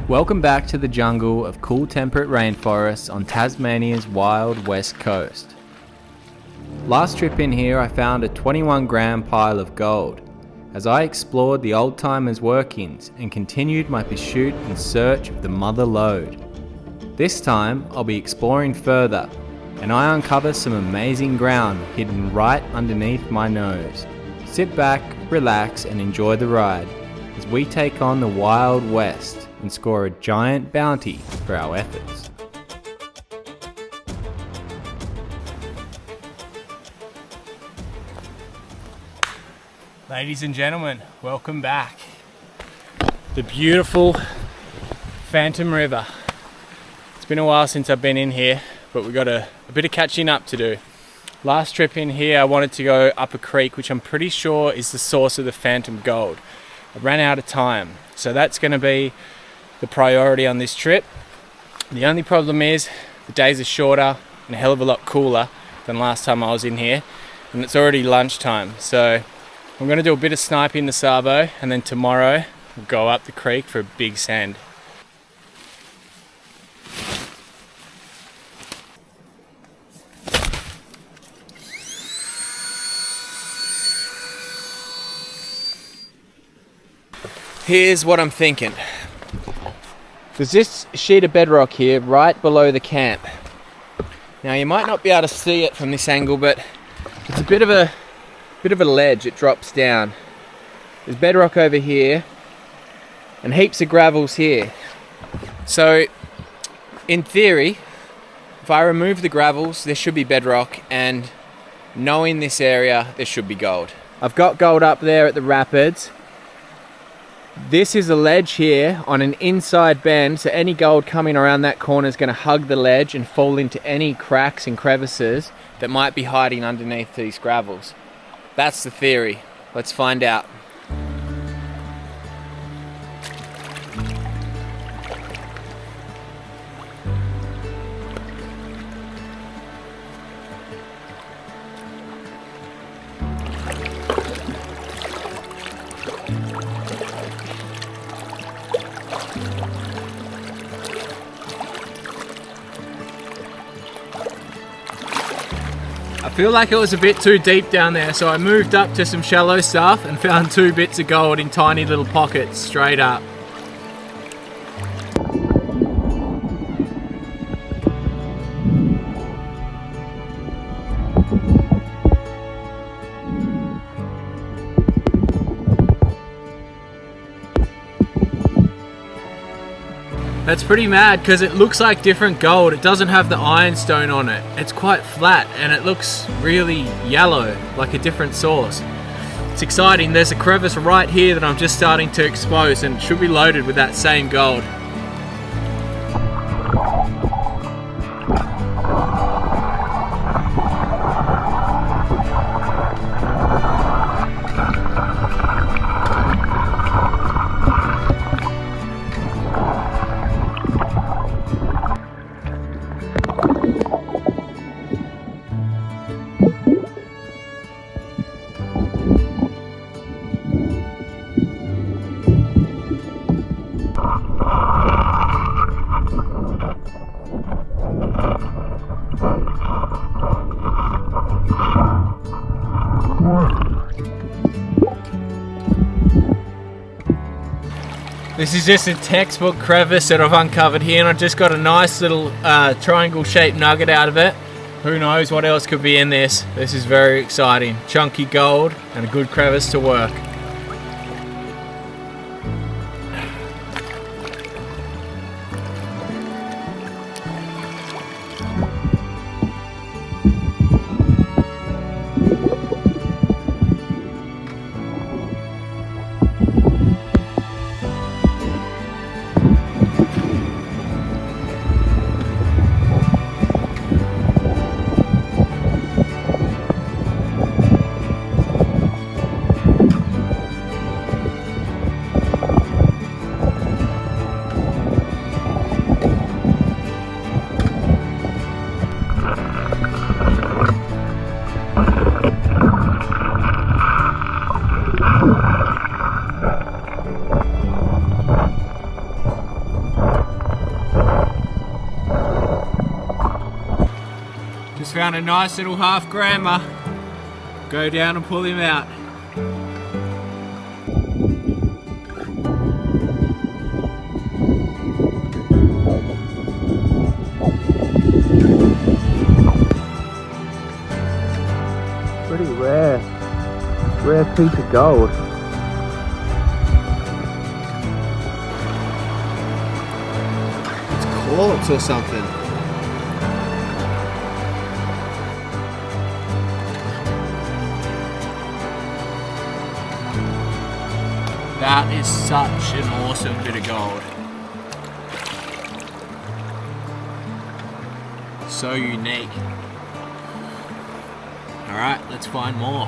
Welcome back to the jungle of cool temperate rainforests on Tasmanians Wild West-coast. Last trip in here I found a 21-gram pile of gold as I explored the old-timers' workings and continued my pursuit in search of the mother lode. This time I'll be exploring further and I uncover some amazing ground hidden right underneath my nose. Sit back, relax and enjoy the ride as we take on the Wild West and score a giant bounty for our efforts. Ladies and gentlemen, welcome back. The beautiful Phantom River. It's been a while since I've been in here, but we've got a bit of catching up to do. Last trip in here I wanted to go up a creek, which I'm pretty sure is the source of the Phantom gold. I ran out of time, so that's going to be the priority on this trip. The only problem is the days are shorter and a hell of a lot cooler than last time I was in here, and it's already lunchtime, so I'm going to do a bit of sniping the Savo and then tomorrow we'll go up the creek for a big sand. Here's what I'm thinking. There's this sheet of bedrock here right below the camp. Now you might not be able to see it from this angle, but it's a bit of a ledge. It drops down. There's bedrock over here and heaps of gravels here. So in theory, if I remove the gravels, there should be bedrock, and knowing this area, there should be gold. I've got gold up there at the rapids. This is a ledge here on an inside bend, so any gold coming around that corner is going to hug the ledge and fall into any cracks and crevices that might be hiding underneath these gravels. That's the theory. Let's find out. I feel like it was a bit too deep down there, so I moved up to some shallow stuff and found 2 bits of gold in tiny little pockets straight up. That's pretty mad because it looks like different gold. It doesn't have the ironstone on it. It's quite flat and it looks really yellow, like a different source. It's exciting. There's a crevice right here that I'm just starting to expose and it should be loaded with that same gold. This is just a textbook crevice that I've uncovered here, and I just got a nice little triangle shaped nugget out of it. Who knows what else could be in this. This is very exciting. Chunky gold and a good crevice to work. found a nice little half grammer. Go down and pull him out. Pretty rare piece of gold. It's quartz or something. That is such an awesome bit of gold. So unique. Alright, let's find more.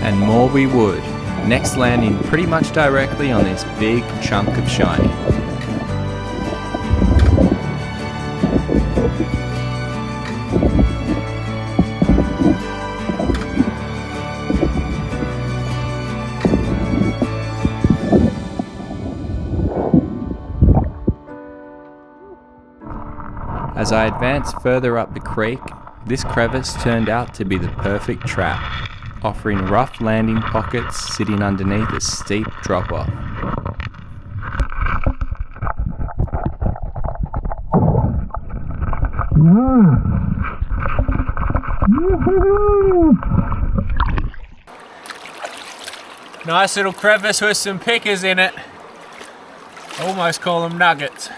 And more we would, next landing pretty much directly on this big chunk of shiny. As I advanced further up the creek, this crevice turned out to be the perfect trap, offering rough landing pockets sitting underneath a steep drop-off. Nice little crevice with some pickers in it. Almost call them nuggets.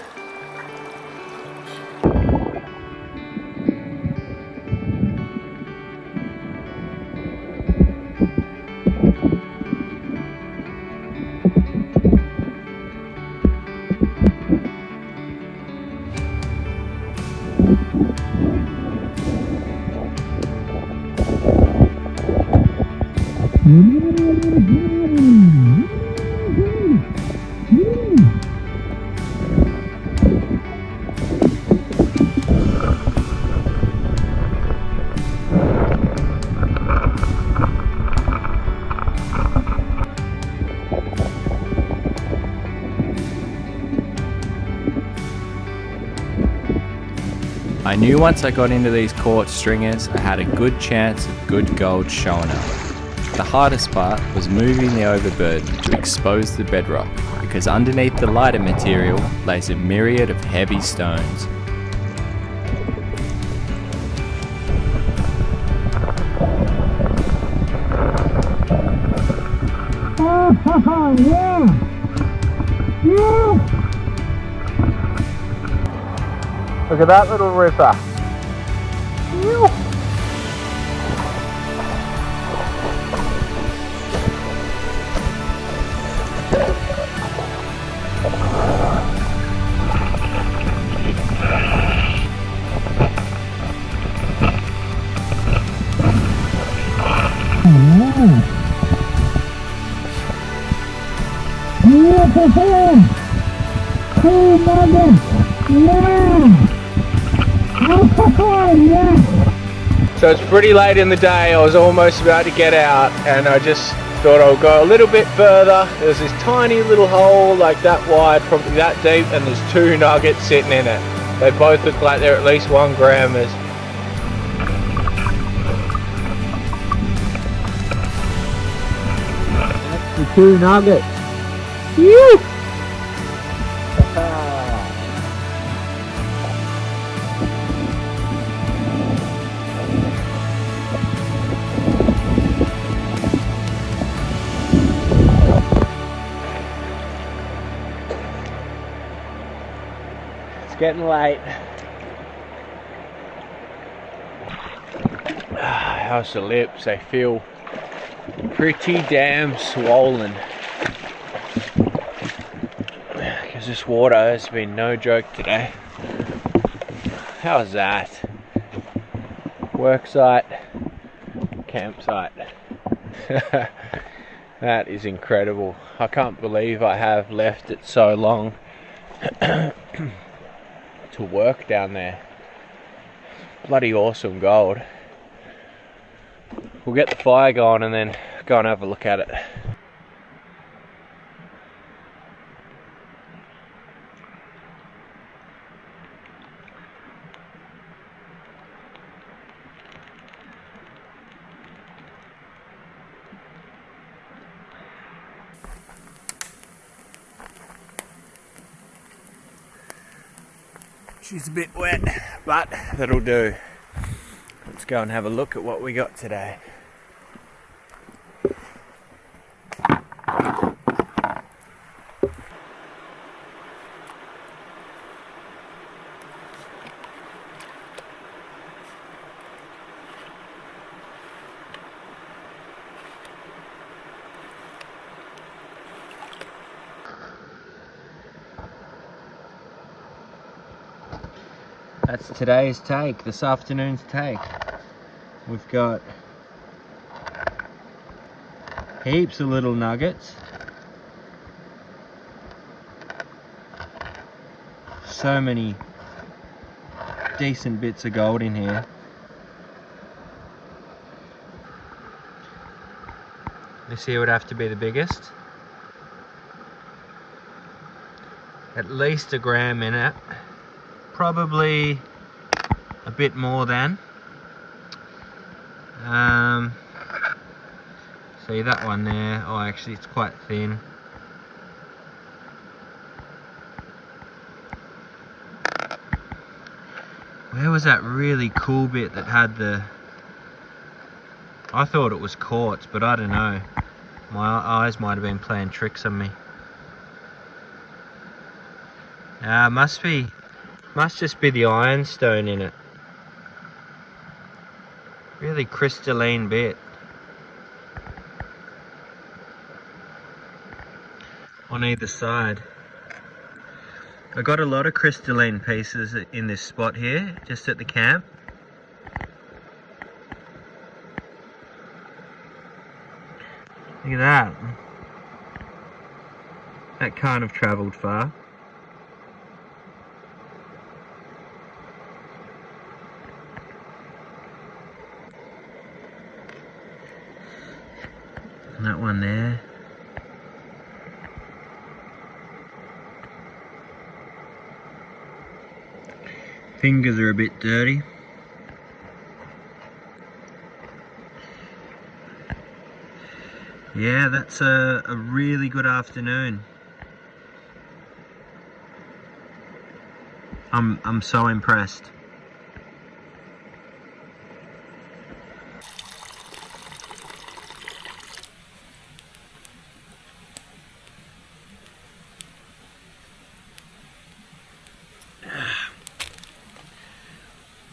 I knew once I got into these quartz stringers, I had a good chance of good gold showing up. The hardest part was moving the overburden to expose the bedrock, because underneath the lighter material lays a myriad of heavy stones. Look at that little ripper. So it's pretty late in the day. I was almost about to get out and I just thought I'll go a little bit further. There's this tiny little hole like that wide, probably that deep, and there's 2 nuggets sitting in it. They both look like they're at least 1 grammers. That's the 2 nuggets. Phew! Getting late. How's the lips? They feel pretty damn swollen. Because this water has been no joke today. How's that? Worksite, campsite. That is incredible. I can't believe I have left it so long to work down there. Bloody awesome gold. We'll get the fire going and then go and have a look at it. She's a bit wet, but that'll do. Let's go and have a look at what we got today. That's today's take, this afternoon's take. We've got heaps of little nuggets. So many decent bits of gold in here. This here would have to be the biggest. At least a gram in it. Probably a bit more than. See that one there? Oh, actually it's quite thin. Where was that really cool bit that had the... I thought it was quartz, but I don't know. My eyes might have been playing tricks on me. Must just be the ironstone in it. Really crystalline bit. On either side. I got a lot of crystalline pieces in this spot here, just at the camp. Look at that. That can't have travelled far. And that one there. Fingers are a bit dirty. Yeah, that's a really good afternoon. I'm so impressed.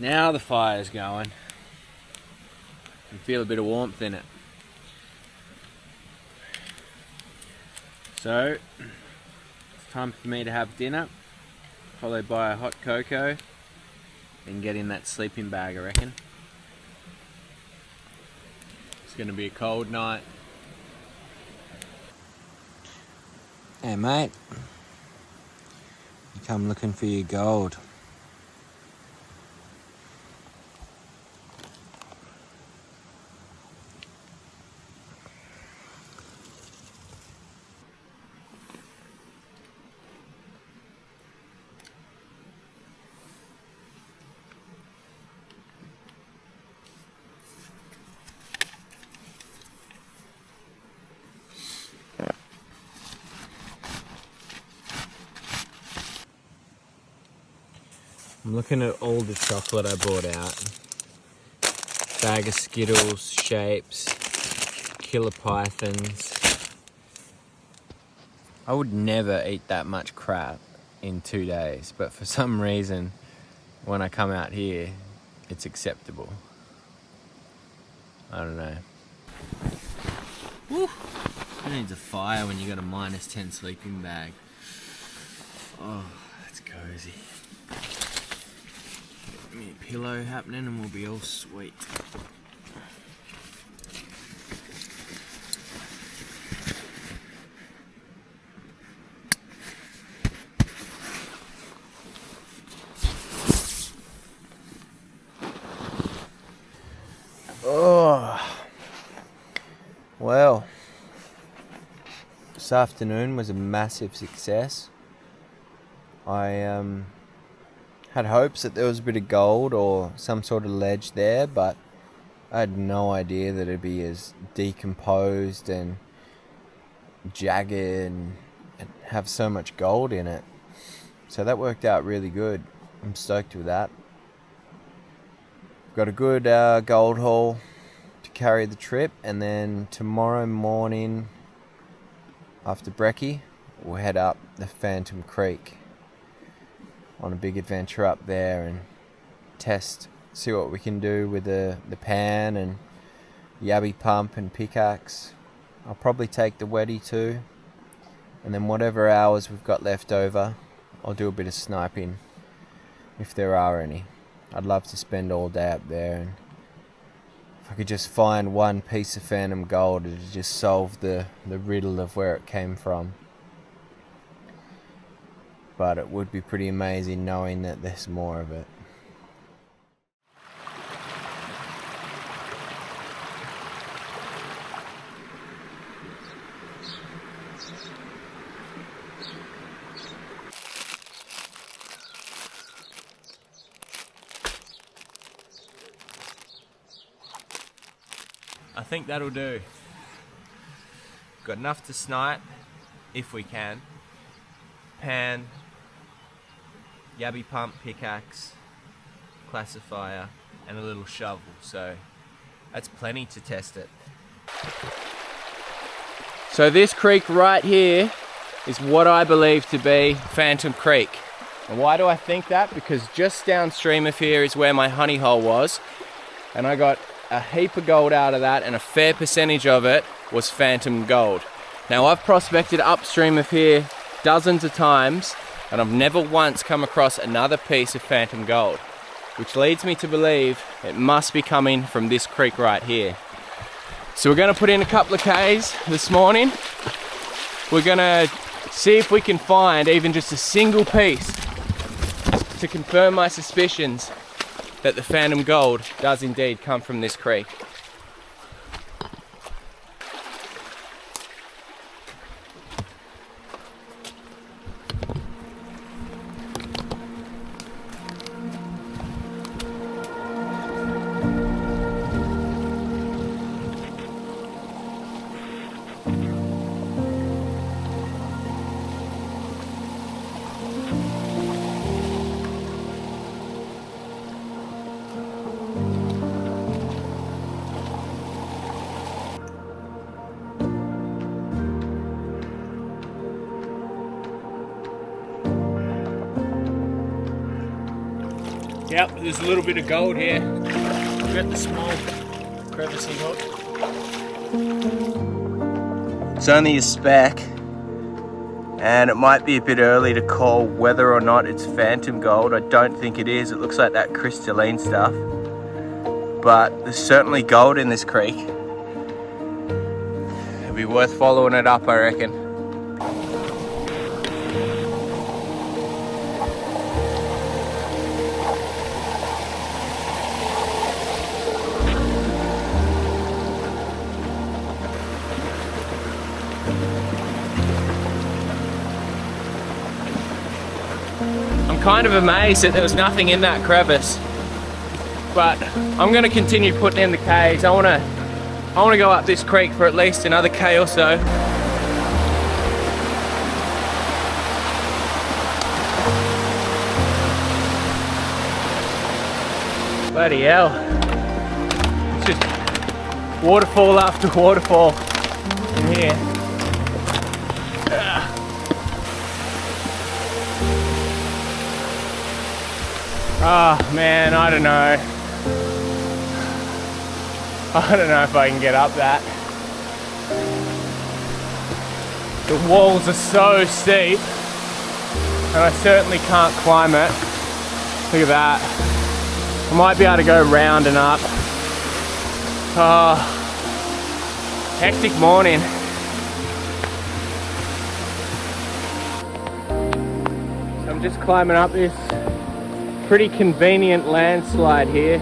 Now the fire's going. I can feel a bit of warmth in it. So, it's time for me to have dinner, followed by a hot cocoa, and get in that sleeping bag, I reckon. It's going to be a cold night. Hey mate, you come looking for your gold. I'm looking at all the chocolate I bought out. Bag of Skittles, shapes, killer pythons. I would never eat that much crap in 2 days, but for some reason, when I come out here, it's acceptable. I don't know. Woo! Who needs a fire when you got a -10 sleeping bag? Oh, that's cozy. Get me a pillow happening and we'll be all sweet. Oh, well, this afternoon was a massive success. I had hopes that there was a bit of gold or some sort of ledge there, but I had no idea that it'd be as decomposed and jagged and have so much gold in it. So that worked out really good. I'm stoked with that. Got a good gold haul to carry the trip, and then tomorrow morning after brekkie we'll head up the Phantom Creek on a big adventure up there and see what we can do with the pan and yabby pump and pickaxe. I'll probably take the weddy too, and then whatever hours we've got left over, I'll do a bit of sniping if there are any. I'd love to spend all day up there, and if I could just find one piece of phantom gold, it'd just solve the riddle of where it came from. But it would be pretty amazing knowing that there's more of it. I think that'll do. Got enough to snipe, if we can. Pan, yabby pump, pickaxe, classifier, and a little shovel. So that's plenty to test it. So this creek right here is what I believe to be Phantom Creek. And why do I think that? Because just downstream of here is where my honey hole was, and I got a heap of gold out of that, and a fair percentage of it was phantom gold. Now I've prospected upstream of here dozens of times, and I've never once come across another piece of phantom gold, which leads me to believe it must be coming from this creek right here. So we're going to put in a couple of Ks this morning. We're going to see if we can find even just a single piece to confirm my suspicions that the phantom gold does indeed come from this creek. Yep, there's a little bit of gold here. Got the small crevice hook. It's only a speck, and it might be a bit early to call whether or not it's phantom gold. I don't think it is. It looks like that crystalline stuff. But there's certainly gold in this creek. It'd be worth following it up, I reckon. Kind of amazed that there was nothing in that crevice, but I'm going to continue putting in the Ks. I want to go up this creek for at least another K or so. Bloody hell, it's just waterfall after waterfall in here. Oh man, I don't know. I don't know if I can get up that. The walls are so steep, and I certainly can't climb it. Look at that. I might be able to go round and up. Oh, hectic morning. So I'm just climbing up this pretty convenient landslide here.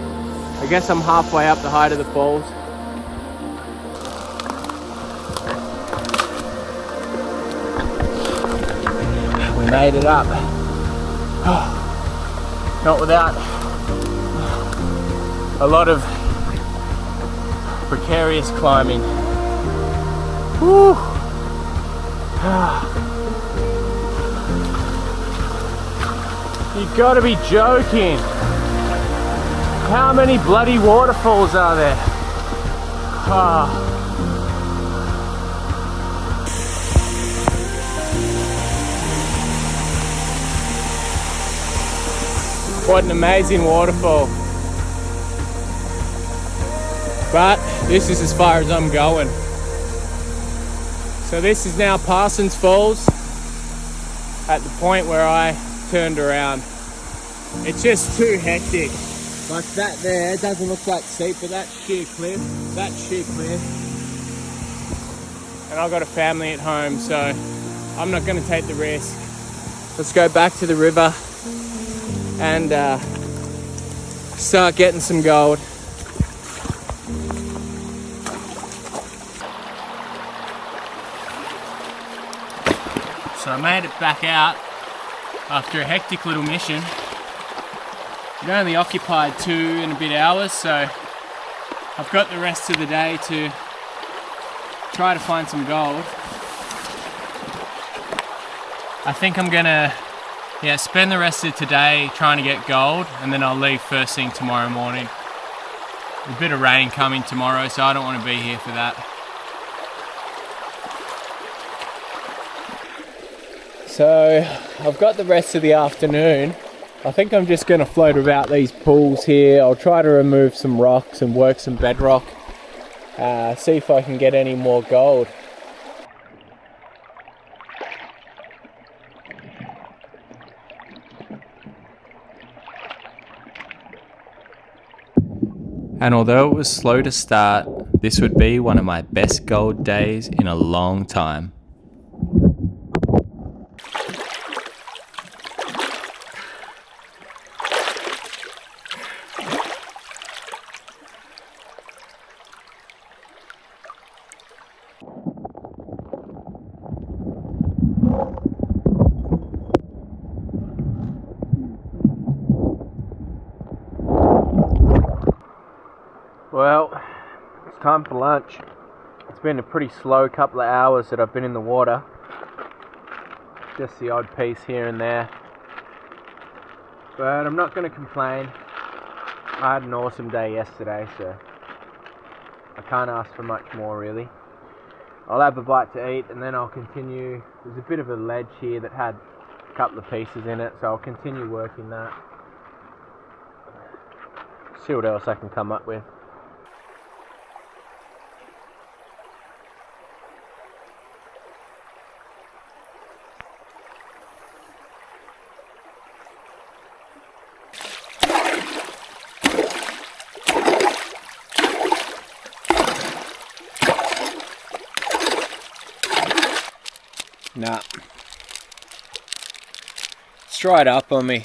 I guess I'm halfway up the height of the falls. We made it up. Not without a lot of precarious climbing. Whew. You gotta be joking. How many bloody waterfalls are there? Ah. What an amazing waterfall. But this is as far as I'm going. So this is now Parsons Falls at the point where I turned around. It's just too hectic. Like that there doesn't look like steep, but that's sheer cliff. That's sheer cliff. And I've got a family at home, so I'm not going to take the risk. Let's go back to the river and start getting some gold. So I made it back out after a hectic little mission. It only occupied 2 and a bit hours, so I've got the rest of the day to try to find some gold. I think I'm gonna spend the rest of today trying to get gold, and then I'll leave first thing tomorrow morning. A bit of rain coming tomorrow, so I don't want to be here for that. So I've got the rest of the afternoon. I think I'm just going to float about these pools here. I'll try to remove some rocks and work some bedrock. See if I can get any more gold. And although it was slow to start, this would be one of my best gold days in a long time. Well, it's time for lunch. It's been a pretty slow couple of hours that I've been in the water. Just the odd piece here and there. But I'm not going to complain. I had an awesome day yesterday, so I can't ask for much more really. I'll have a bite to eat and then I'll continue. There's a bit of a ledge here that had a couple of pieces in it, so I'll continue working that. See what else I can come up with. Nah. It's dried up on me.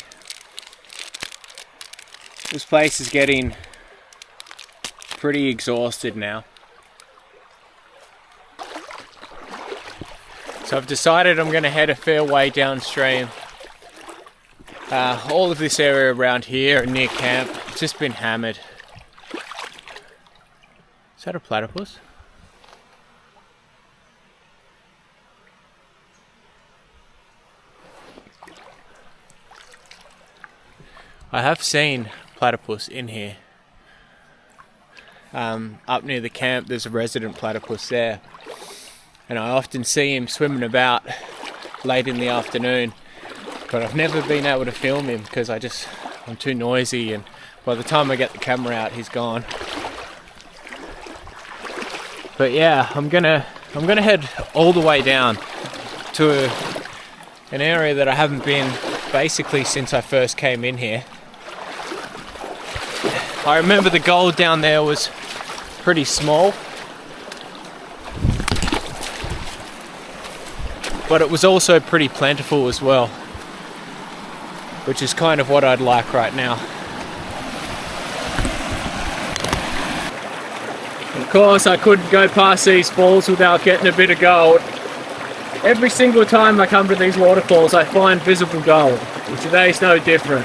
This place is getting pretty exhausted now. So I've decided I'm going to head a fair way downstream. All of this area around here and near camp, it's just been hammered. Is that a platypus? I have seen platypus in here. Up near the camp there's a resident platypus there, and I often see him swimming about late in the afternoon, but I've never been able to film him because I'm too noisy, and by the time I get the camera out he's gone. But yeah, I'm gonna head all the way down to an area that I haven't been basically since I first came in here. I remember the gold down there was pretty small, but it was also pretty plentiful as well, which is kind of what I'd like right now. Of course, I couldn't go past these falls without getting a bit of gold. Every single time I come to these waterfalls I find visible gold, and today's no different.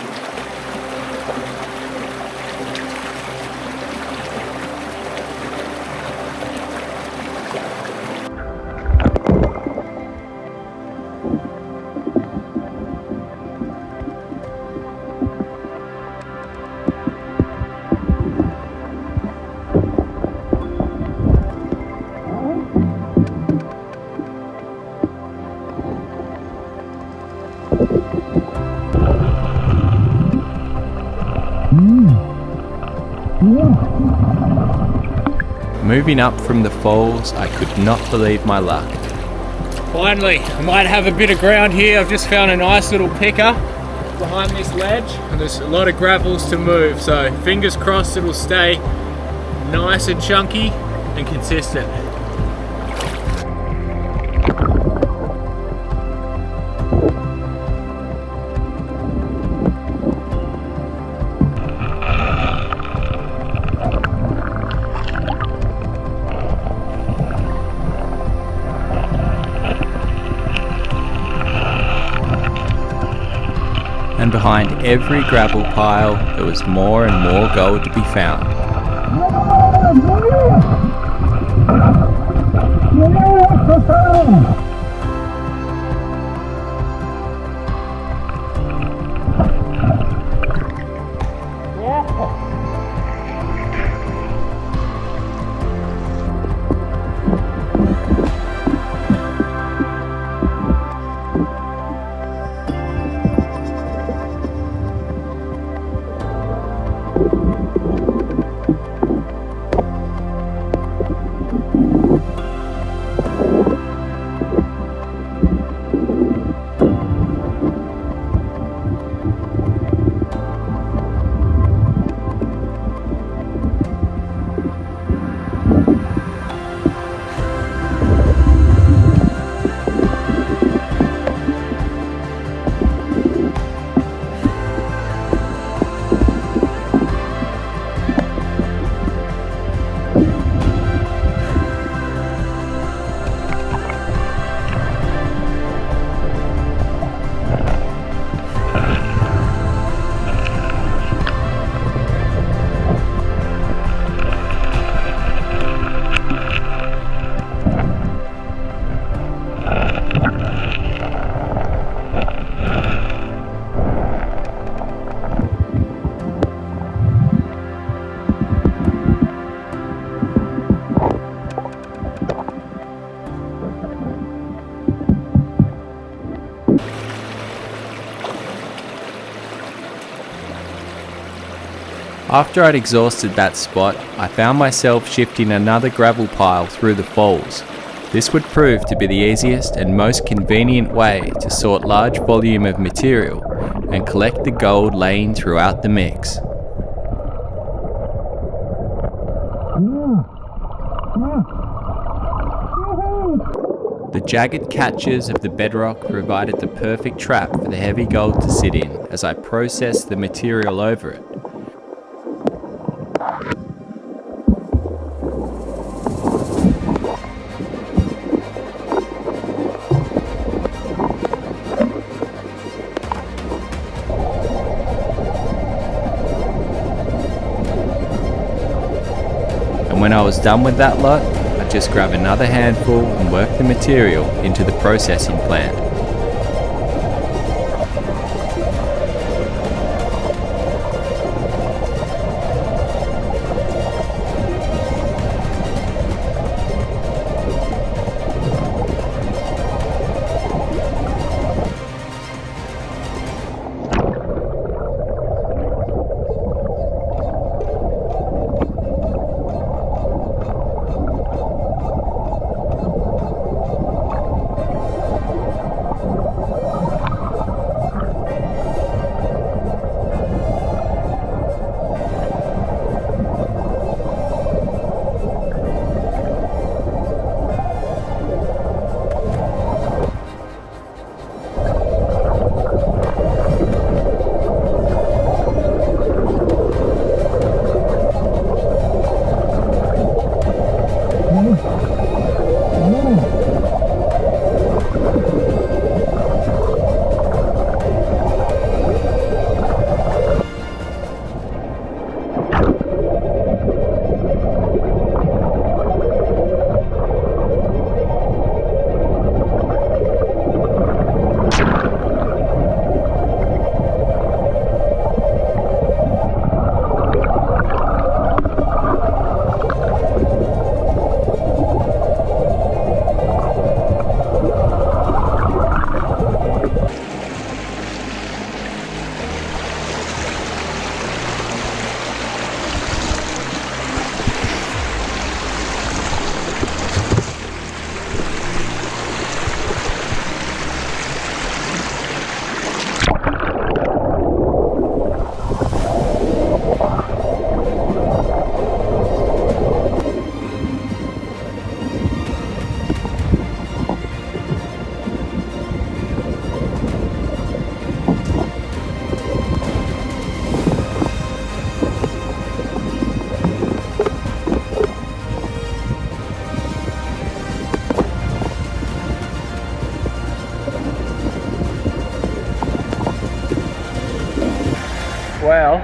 Moving up from the falls, I could not believe my luck. Finally, I might have a bit of ground here. I've just found a nice little picker behind this ledge, and there's a lot of gravels to move, so fingers crossed it'll stay nice and chunky and consistent. And behind every gravel pile, there was more and more gold to be found. After I'd exhausted that spot, I found myself shifting another gravel pile through the falls. This would prove to be the easiest and most convenient way to sort large volume of material and collect the gold laying throughout the mix. The jagged catches of the bedrock provided the perfect trap for the heavy gold to sit in as I processed the material over it. And when I was done with that lot, I'd just grab another handful and work the material into the processing plant. Well,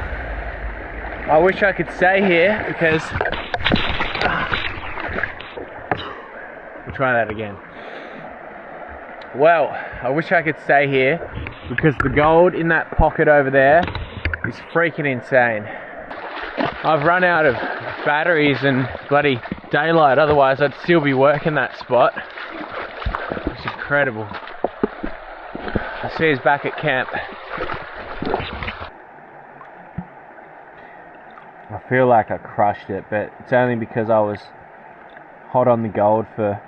I wish I could stay here because... We'll try that again. Well, I wish I could stay here because the gold in that pocket over there is freaking insane. I've run out of batteries and bloody daylight, otherwise I'd still be working that spot. It's incredible. I'll see us back at camp. I feel like I crushed it, but it's only because I was hot on the gold for...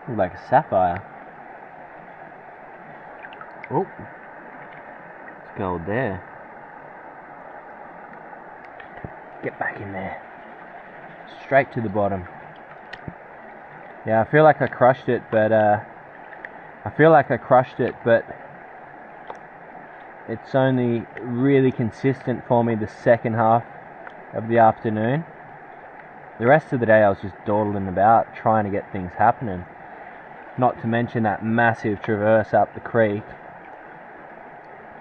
Ooh, like a sapphire. Oh, it's gold there. Get back in there. Straight to the bottom. Yeah, I feel like I crushed it, but it's only really consistent for me the second half of the afternoon. The rest of the day I was just dawdling about, trying to get things happening. Not to mention that massive traverse up the creek,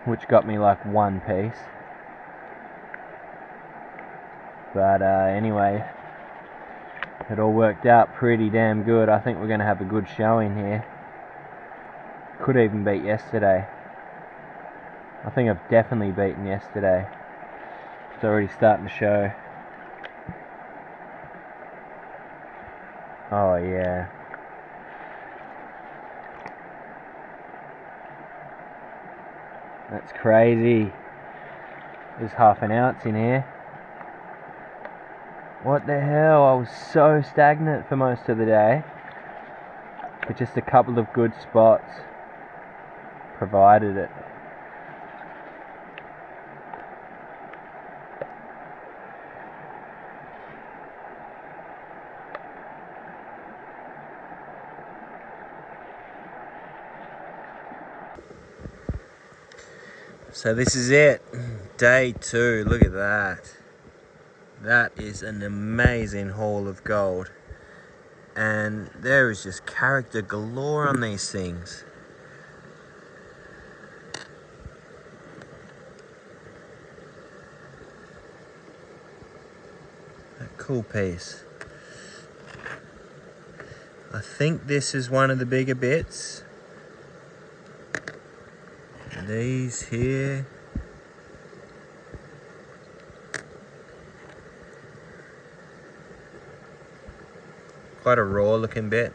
which got me like one piece. But anyway, it all worked out pretty damn good. I think we're going to have a good showing here. Could even beat yesterday. I think I've definitely beaten yesterday. It's already starting to show. Oh yeah. That's crazy. There's half an ounce in here. What the hell? I was so stagnant for most of the day. But just a couple of good spots provided it. So this is it, day 2, look at that. That is an amazing haul of gold. And there is just character galore on these things. A cool piece. I think this is one of the bigger bits. These here. Quite a raw looking bit.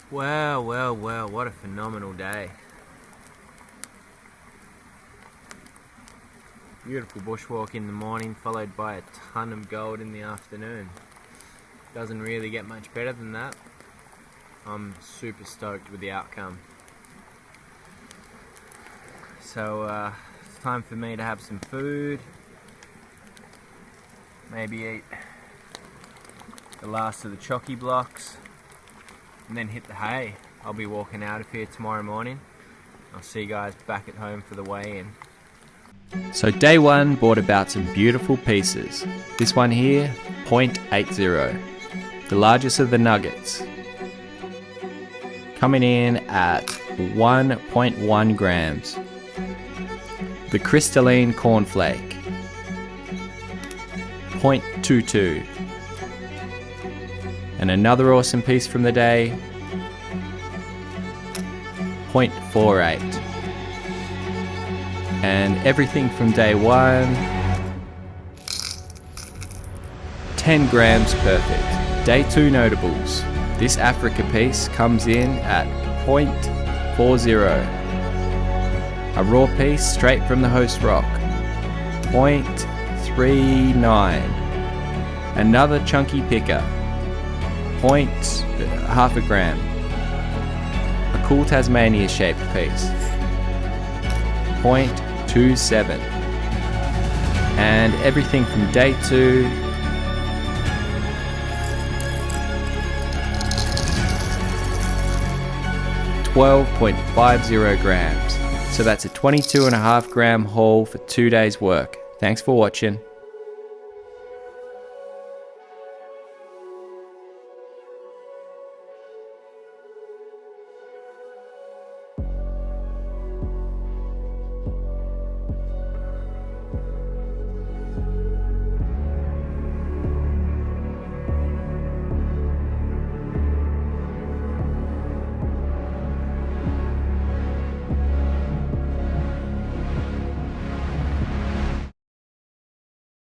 Wow, what a phenomenal day. Beautiful bushwalk in the morning, followed by a ton of gold in the afternoon. Doesn't really get much better than that. I'm super stoked with the outcome. So it's time for me to have some food. Maybe eat the last of the chocky blocks. And then hit the hay. I'll be walking out of here tomorrow morning. I'll see you guys back at home for the weigh-in. So day 1 brought about some beautiful pieces. This one here, 0.80, the largest of the nuggets. Coming in at 1.1 grams. The crystalline cornflake, 0.22. And another awesome piece from the day, 0.48. And everything from day 1, 10 grams perfect. Day 2 notables. This Africa piece comes in at 0.40. A raw piece straight from the host rock, 0.39. Another chunky picker, half a gram. A cool Tasmania shaped piece, 0.2 2.7. And everything from day 2 12.50 grams. So that's a 22.5 gram haul for 2 days work. Thanks for watching.